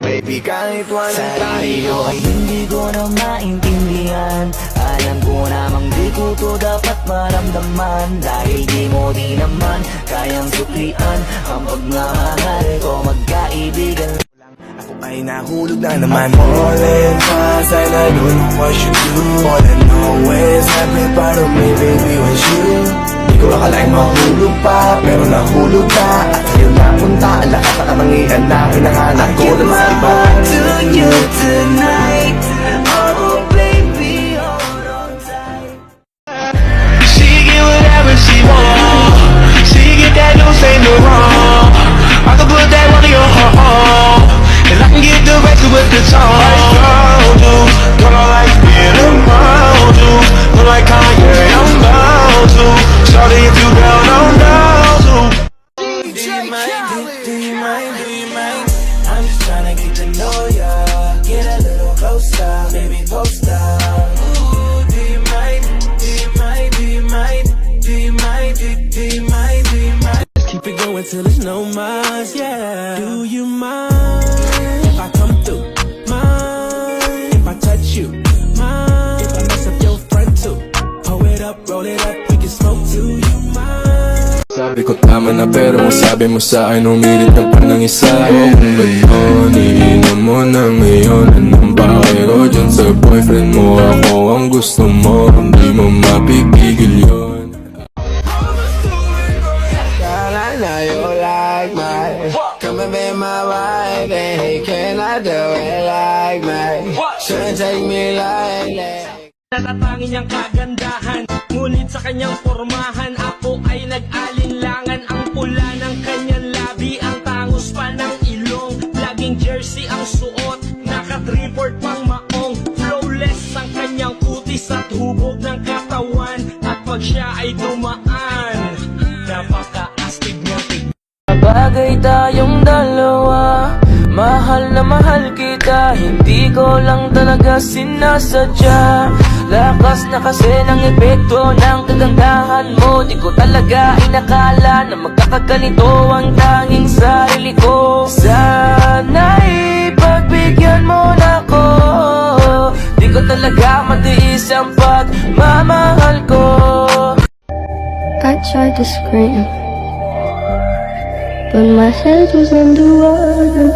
Baby, kahit walang tayo ay hindi ko na maintindihan. Alam ko namang di ko to dapat maramdaman, dahil di mo di naman kayang suklian ang pagmamahal ko. Magkaibigan ako ay nahulog na naman. I'm falling fast and I don't know what you do. All I know is every part of me, baby, was you. Di ko akalaing mahulog pa, pero nahulog ka. At sa'yo napunta ang lahat ng katangian na hinahanap ko lang sa iba. to you tonight. Oh baby, hold on tight. She get whatever she want. She get that loose, ain't no wrong. I can put that one in your heart, and I can get the rest with the song. I found you, girl, I like being around you. Look like Kanye, I'm bound to. Shawty, if you down, I'm down to. Do you mind? Do you mind? Do you mind? I'm just tryna get to know ya. Get a little closer, baby, post up. Ooh, do you mind? Do you mind? Do you mind? Do you mind? Do you mind? Do you mind? Keep it going till there's no more, yeah. Do you mind if I come through? Mind if I touch you? Mind if I mess up your front too? Pull it up, roll it up, we can smoke too. You mind? Sabi ko tama na, pero kung sabi mo sa akin umilit ka pa ng isa. O kung gano'n, iinom mo na ngayon. Anong pakiro dyan sa boyfriend mo? Ako ang gusto mo, hindi mo mapipigil yun. Girl, I know you like me. Come and be my wife, and hey, can I do it like me? Shouldn't take me lightly. Natatangin niyang kagandahan, ngunit sa kanyang pormahan ako ay nag-alinlangan. Ang pula ng kanyang labi, ang tangos pa ng ilong. Laging jersey ang suot, naka-3-port pang maong. Flawless ang kanyang kutis at hubog ng katawan. At pag siya ay dumaan, napaka-astig niyang tignan. Bagay tayong dalawa, mahal na mahal kita, hindi ko lang talaga sinasadya. Lakas na kasi ng epekto ng kagandahan mo, di ko talaga inakala na magkakaganito ang tanging sarili ko. Sana'y pagbigyan mo na ko, di ko talaga matiis ang pagmamahal ko. I tried to scream, but my head was underwater.